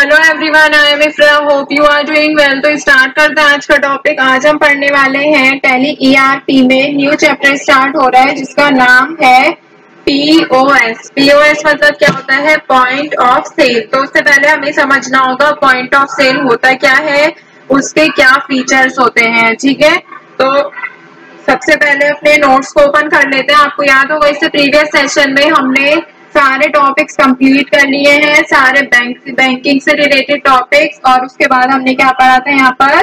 Hello everyone, I am Ifra, hope you are doing well. तो start करते हैं आज का टॉपिक। आज हम पढ़ने वाले हैं टैली ईआरपी में न्यू चैप्टर स्टार्ट हो रहा है जिसका नाम है पीओएस। पीओएस मतलब क्या होता है? Point of sale. तो उससे पहले हमें समझना होगा पॉइंट ऑफ सेल होता क्या है, उसके क्या फीचर्स होते हैं। ठीक है, तो सबसे पहले अपने नोट्स को ओपन कर लेते हैं। आपको याद होगा इससे प्रीवियस सेशन में हमने सारे टॉपिक्स कंप्लीट कर लिए हैं, सारे बैंकिंग से रिलेटेड टॉपिक्स। और उसके बाद हमने क्या पढ़ा था यहाँ पर?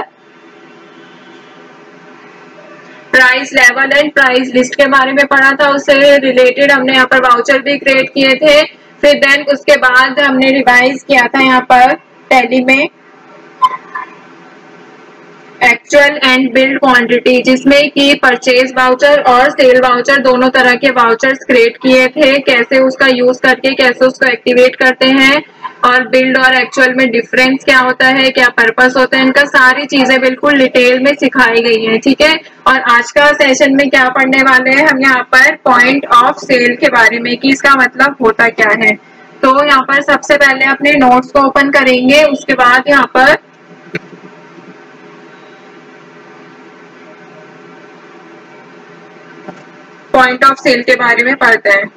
Price level and price list के बारे में पढ़ा था। उससे रिलेटेड हमने यहाँ पर वाउचर भी क्रिएट किए थे। फिर देन उसके बाद हमने रिवाइज किया था यहाँ पर टैली में एक्चुअल एंड बिल्ड क्वांटिटी, जिसमें कि परचेज वाउचर और सेल वाउचर दोनों तरह के वाउचर्स क्रिएट किए थे। कैसे उसका यूज करके कैसे उसको एक्टिवेट करते हैं, और बिल्ड और एक्चुअल में डिफरेंस क्या होता है, क्या पर्पस होता है इनका, सारी चीजें बिल्कुल डिटेल में सिखाई गई है। ठीक है, और आज का सेशन में क्या पढ़ने वाले हैं हम यहाँ पर? पॉइंट ऑफ सेल के बारे में कि इसका मतलब होता क्या है। तो यहाँ पर सबसे पहले अपने नोट्स को ओपन करेंगे, उसके बाद यहाँ पर पॉइंट ऑफ सेल के बारे में पढ़ते हैं।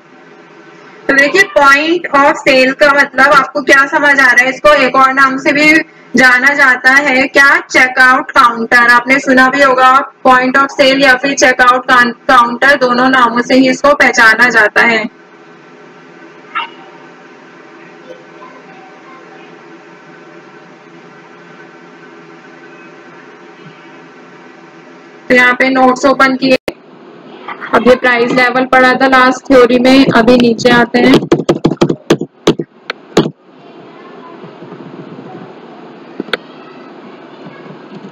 तो देखिए, पॉइंट ऑफ सेल का मतलब आपको क्या समझ आ रहा है? इसको एक और नाम से भी जाना जाता है, क्या? Checkout counter. आपने सुना भी होगा पॉइंट ऑफ सेल या फिर चेकआउट काउंटर, दोनों नामों से ही इसको पहचाना जाता है। तो यहाँ पे नोट्स ओपन किए। अब ये प्राइस लेवल पढ़ा था लास्ट थ्योरी में। अभी नीचे आते हैं।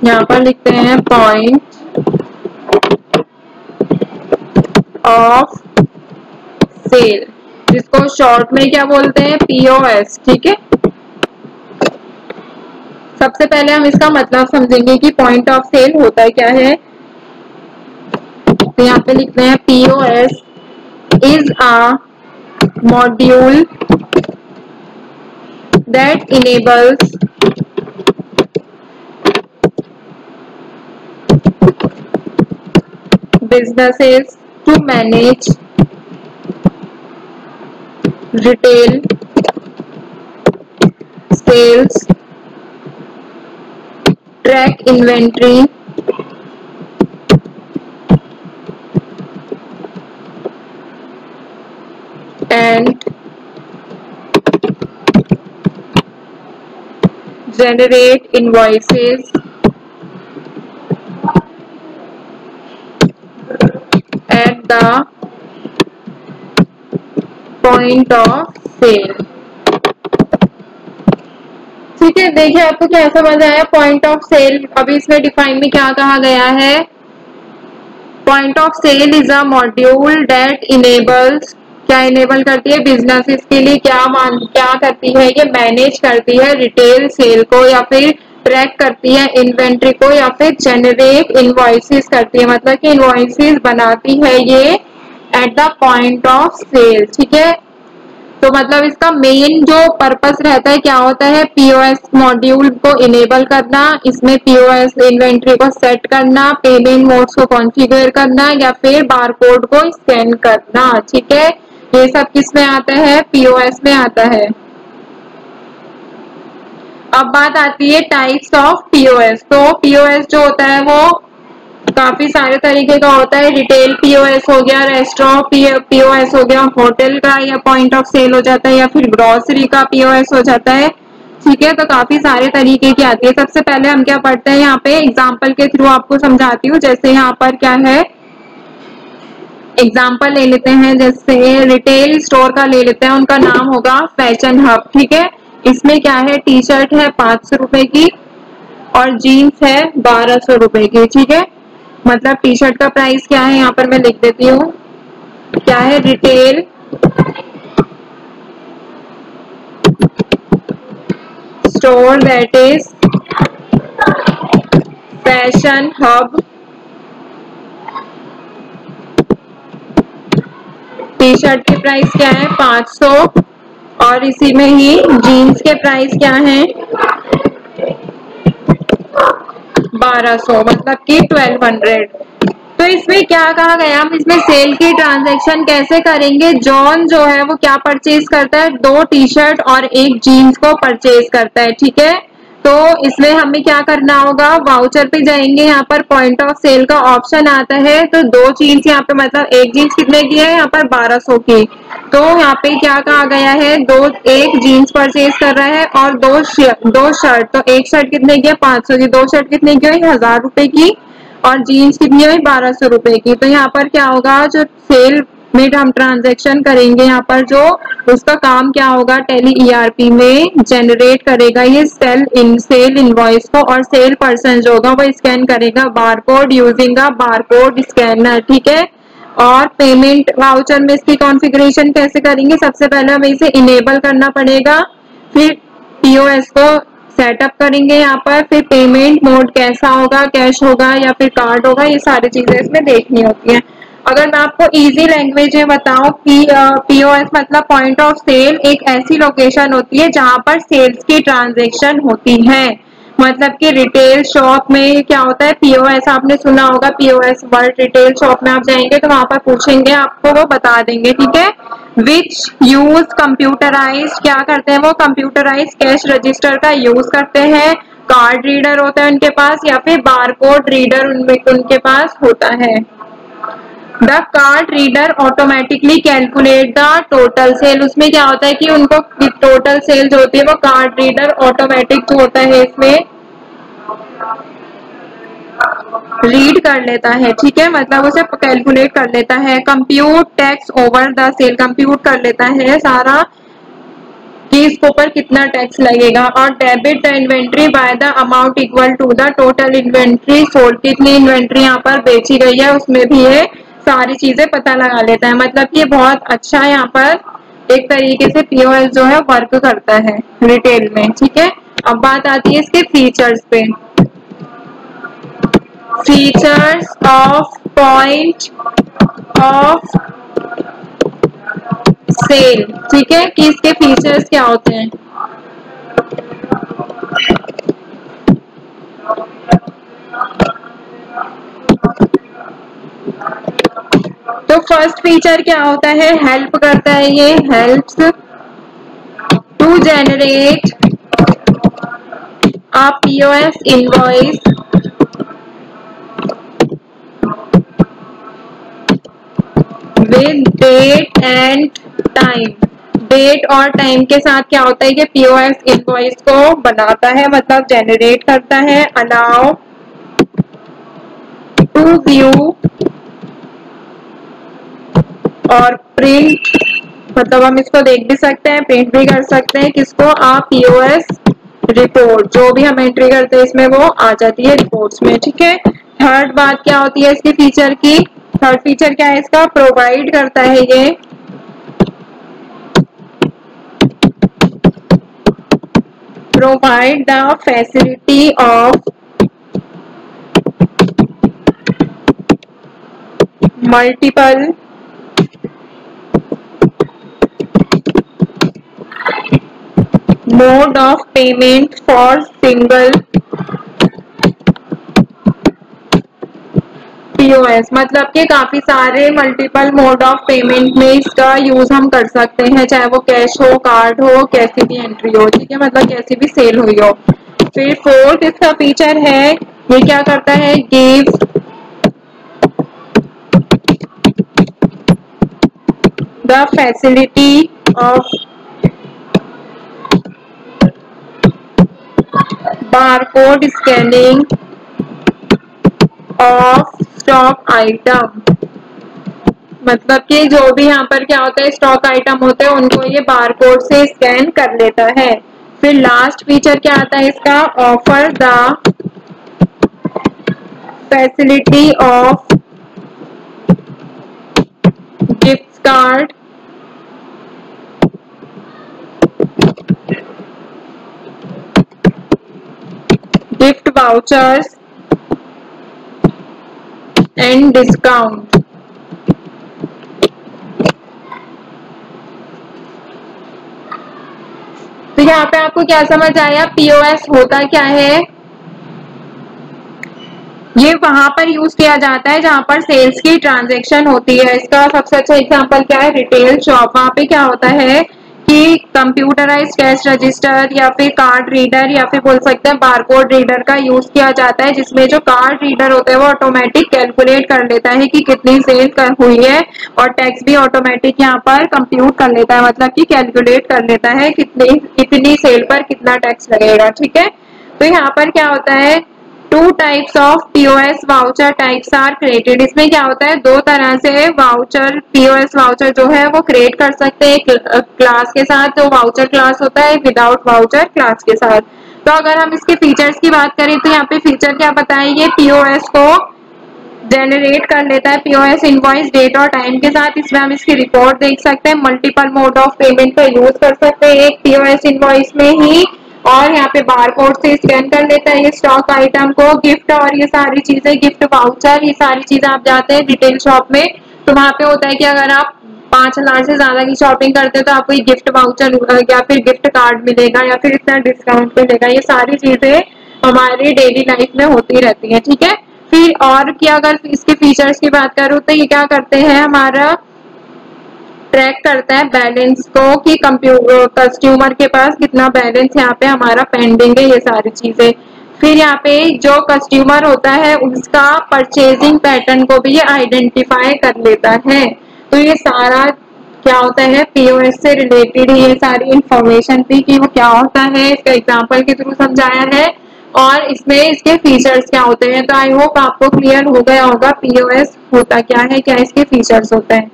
यहाँ पर लिखते हैं पॉइंट ऑफ सेल, जिसको शॉर्ट में क्या बोलते हैं? पीओएस। ठीक है, सबसे पहले हम इसका मतलब समझेंगे कि पॉइंट ऑफ सेल होता क्या है। तो यहाँ पे लिखते हैं POS is a module that enables businesses to manage retail sales, track inventory, and generate invoices at the point of sale। ठीक है, देखिए आपको क्या समझ आया पॉइंट ऑफ सेल। अभी इसमें डिफाइन में क्या कहा गया है? Point of sale is a module that enables, क्या इनेबल करती है? बिजनेसेस के लिए क्या करती है? ये मैनेज करती है रिटेल सेल को, या फिर ट्रैक करती है इन्वेंट्री को, या फिर जनरेट इनवॉइसेस करती है, मतलब कि इनवॉइसेस बनाती है ये at the point of sale. ठीक है, तो मतलब इसका मेन जो पर्पस रहता है क्या होता है? पीओएस मॉड्यूल को इनेबल करना, इसमें पीओएस इन्वेंट्री को सेट करना, पेमेंट मोड्स को कॉन्फ़िगर करना, या फिर बारकोड को स्कैन करना। ठीक है, ये सब किस में आता है? पीओएस में आता है। अब बात आती है टाइप्स ऑफ पीओएस। तो पीओएस जो होता है वो काफी सारे तरीके का होता है। रिटेल पीओएस हो गया, रेस्टोरेंट पीओएस हो गया, होटल का या पॉइंट ऑफ सेल हो जाता है, या फिर ग्रोसरी का पीओएस हो जाता है। ठीक है, तो काफी सारे तरीके की आती है। सबसे पहले हम क्या पढ़ते हैं यहाँ पे? एग्जाम्पल के थ्रू आपको समझाती हूँ। जैसे यहाँ पर क्या है, एग्जाम्पल ले लेते हैं। जैसे रिटेल स्टोर का ले लेते हैं, उनका नाम होगा फैशन हब। ठीक है, इसमें क्या है? टी शर्ट है 500 रुपए की और जीन्स है 1200 रुपए की। ठीक है, मतलब टी शर्ट का प्राइस क्या है यहाँ पर मैं लिख देती हूँ। क्या है? Retail store that is fashion hub, T shirt की प्राइस क्या है? 500, और इसी में ही जीन्स के प्राइस क्या है? 1200 मतलब कि 1200। तो इसमें क्या कहा गया, हम इसमें सेल की ट्रांजैक्शन कैसे करेंगे। जॉन जो है वो क्या परचेज करता है, 2 टी शर्ट और एक जीन्स को परचेज करता है, ठीक है। तो इसमें हमें क्या करना होगा, वाउचर पे जाएंगे, यहाँ पर पॉइंट ऑफ सेल का ऑप्शन आता है। तो 2 जीन्स यहाँ पे मतलब एक जीन्स कितने की है, यहाँ पर 1200 की। तो यहाँ पे क्या कहा गया है, एक जीन्स परचेज कर रहा है और दो शर्ट। तो एक शर्ट कितने की है, 500 की। 2 शर्ट कितने की है, 1000 रुपए की। और जीन्स कितनी है, 1200 रुपए की। तो यहाँ पर क्या होगा, जो सेल में हम ट्रांजेक्शन करेंगे, यहाँ पर जो उसका काम क्या होगा, टैली ईआरपी में जनरेट करेगा ये सेल इनवॉइस को, और सेल पर्सन जो होगा वो स्कैन करेगा barcode using a barcode scanner, ठीक है। और पेमेंट वाउचर में इसकी कॉन्फ़िगरेशन कैसे करेंगे, सबसे पहले हमें इसे इनेबल करना पड़ेगा, फिर पीओएस को सेटअप करेंगे यहाँ पर, फिर पेमेंट मोड कैसा होगा, कैश होगा या फिर कार्ड होगा, ये सारी चीजें इसमें देखनी होती हैं। अगर मैं आपको इजी लैंग्वेज में बताऊं कि पीओएस मतलब पॉइंट ऑफ सेल एक ऐसी लोकेशन होती है जहां पर सेल्स की ट्रांजैक्शन होती है। मतलब कि रिटेल शॉप में क्या होता है, पीओएस आपने सुना होगा, पीओएस वर्ड। रिटेल शॉप में आप जाएंगे तो वहां पर पूछेंगे, आपको वो बता देंगे, ठीक है। विच यूज कंप्यूटराइज, क्या करते हैं वो, कंप्यूटराइज कैश रजिस्टर का यूज करते हैं। कार्ड रीडर होता है उनके पास या फिर बारकोड रीडर उनके पास होता है। The card reader automatically calculate the total sale, उसमें क्या होता है कि उनको टोटल सेल जो होती है वो कार्ड रीडर ऑटोमेटिक जो होता है इसमें रीड कर लेता है, ठीक है, मतलब उसे कैलकुलेट कर लेता है। Compute tax over the sale, compute कर लेता है सारा कि इसके ऊपर कितना टैक्स लगेगा। और debit the inventory by the amount equal to the total inventory sold, कितनी इन्वेंट्री यहाँ पर बेची गई है उसमें भी ये सारी चीजें पता लगा लेता है। मतलब कि ये बहुत अच्छा यहाँ पर एक तरीके से पीओएस जो है वर्क करता है रिटेल में, ठीक है। अब बात आती है इसके फीचर्स पे। Features of point of sale, ठीक है, कि इसके फीचर्स क्या होते हैं। तो फर्स्ट फीचर क्या होता है, हेल्प करता है, ये helps to generate a POS invoice with date and time. Date और टाइम के साथ क्या होता है, कि पीओएस इनवॉइस को बनाता है, मतलब जनरेट करता है। अलाउ टू व्यू और प्रिंट, मतलब हम इसको देख भी सकते हैं, प्रिंट भी कर सकते हैं, किसको, आप पीओएस रिपोर्ट, जो भी हम एंट्री करते हैं इसमें वो आ जाती है रिपोर्ट्स में, ठीक है। थर्ड बात क्या होती है इसकी फीचर की, थर्ड फीचर क्या है इसका, प्रोवाइड करता है ये provide the facility of multiple mode of payment for single POS, मतलब कि काफी सारे मल्टीपल मोड ऑफ पेमेंट में इसका यूज हम कर सकते हैं, चाहे वो कैश हो, कार्ड हो, कैसी भी एंट्री हो, ठीक है, मतलब कैसी भी सेल हुई हो। फिर फोर्थ इसका फीचर है, ये क्या करता है, give the facility of barcode scanning of stock item, मतलब कि जो भी यहाँ पर क्या होता है, स्टॉक आइटम होते हैं उनको ये बारकोड से स्कैन कर लेता है। फिर लास्ट फीचर क्या आता है इसका, offer the facility of gift card gift vouchers and discount. तो यहाँ पे आपको क्या समझ आया, पीओएस होता क्या है। ये वहां पर यूज किया जाता है जहां पर सेल्स की ट्रांजैक्शन होती है। इसका सबसे अच्छा एग्जांपल क्या है, रिटेल शॉप। वहां पे क्या होता है कि कंप्यूटराइज्ड कैश रजिस्टर या फिर कार्ड रीडर या फिर बोल सकते हैं बारकोड रीडर का यूज किया जाता है, जिसमें जो कार्ड रीडर होता है वो ऑटोमेटिक कैलकुलेट कर लेता है कि कितनी सेल हुई है, और टैक्स भी ऑटोमेटिक यहाँ पर कंप्यूट कर लेता है, मतलब कि कैलकुलेट कर लेता है कितनी सेल पर कितना टैक्स लगेगा। ठीक है, तो यहाँ पर क्या होता है, two types of POS voucher types are created. इसमें क्या होता है, दो तरह से वाउचर पीओएस वाउचर जो है वो क्रिएट कर सकते हैं, क्लास के साथ जो वाउचर क्लास होता है, विदाउट वाउचर क्लास के साथ। तो अगर हम इसके फीचर्स की बात करें तो यहाँ पे फीचर क्या बताएंगे, पीओएस को जनरेट कर लेता है, पीओएस इनवॉइस डेट और टाइम के साथ। इसमें हम इसकी रिपोर्ट देख सकते हैं, मल्टीपल मोड ऑफ पेमेंट का यूज कर सकते हैं एक पीओएस इनवॉइस में ही, और यहाँ पे बार कोड से स्कैन कर लेता है ये स्टॉक आइटम को। गिफ्ट और ये सारी चीजें, गिफ्ट वाउचर, ये सारी चीजें आप जाते हैं रिटेल शॉप में तो वहां पे होता है कि अगर आप 5,000 से ज्यादा की शॉपिंग करते हैं तो आपको ये गिफ्ट वाउचर या फिर गिफ्ट कार्ड मिलेगा या फिर इतना डिस्काउंट मिलेगा। ये सारी चीजें हमारी डेली लाइफ में होती रहती है। ठीक है, फिर और क्या, अगर इसके फीचर्स की बात करूँ तो ये क्या करते हैं, हमारा ट्रैक करता है बैलेंस को कि कस्टमर के पास कितना बैलेंस यहाँ पे हमारा पेंडिंग है, ये सारी चीजें। फिर यहाँ पे जो कस्टमर होता है उसका परचेजिंग पैटर्न को भी ये आइडेंटिफाई कर लेता है। तो ये सारा क्या होता है, पीओएस से रिलेटेड ये सारी इंफॉर्मेशन थी कि वो क्या होता है, इसका एग्जाम्पल के थ्रू समझाया है और इसमें इसके फीचर्स क्या होते हैं। तो आई होप आपको क्लियर हो गया होगा पीओएस होता क्या है, क्या इसके फीचर्स होते हैं।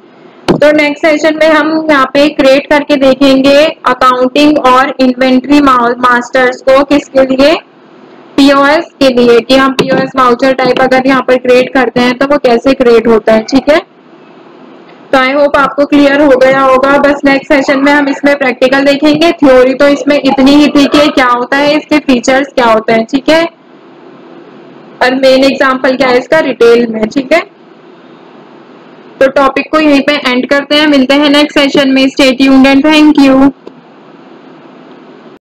तो नेक्स्ट सेशन में हम यहाँ पे क्रिएट करके देखेंगे अकाउंटिंग और इन्वेंट्री मास्टर्स को, किसके लिए, पीओएस के लिए, कि हम पीओएस वाउचर टाइप अगर यहाँ पर क्रिएट करते हैं तो वो कैसे क्रिएट होता है। ठीक है, तो आई होप आपको क्लियर हो गया होगा। बस नेक्स्ट सेशन में हम इसमें प्रैक्टिकल देखेंगे, थ्योरी तो इसमें इतनी ही थी कि क्या होता है, इसके फीचर्स क्या होते हैं। ठीक है, और मेन एग्जाम्पल क्या है इसका रिटेल में। ठीक है, तो टॉपिक को यहीं पे एंड करते हैं, मिलते हैं नेक्स्ट सेशन में। Stay tuned and thank you.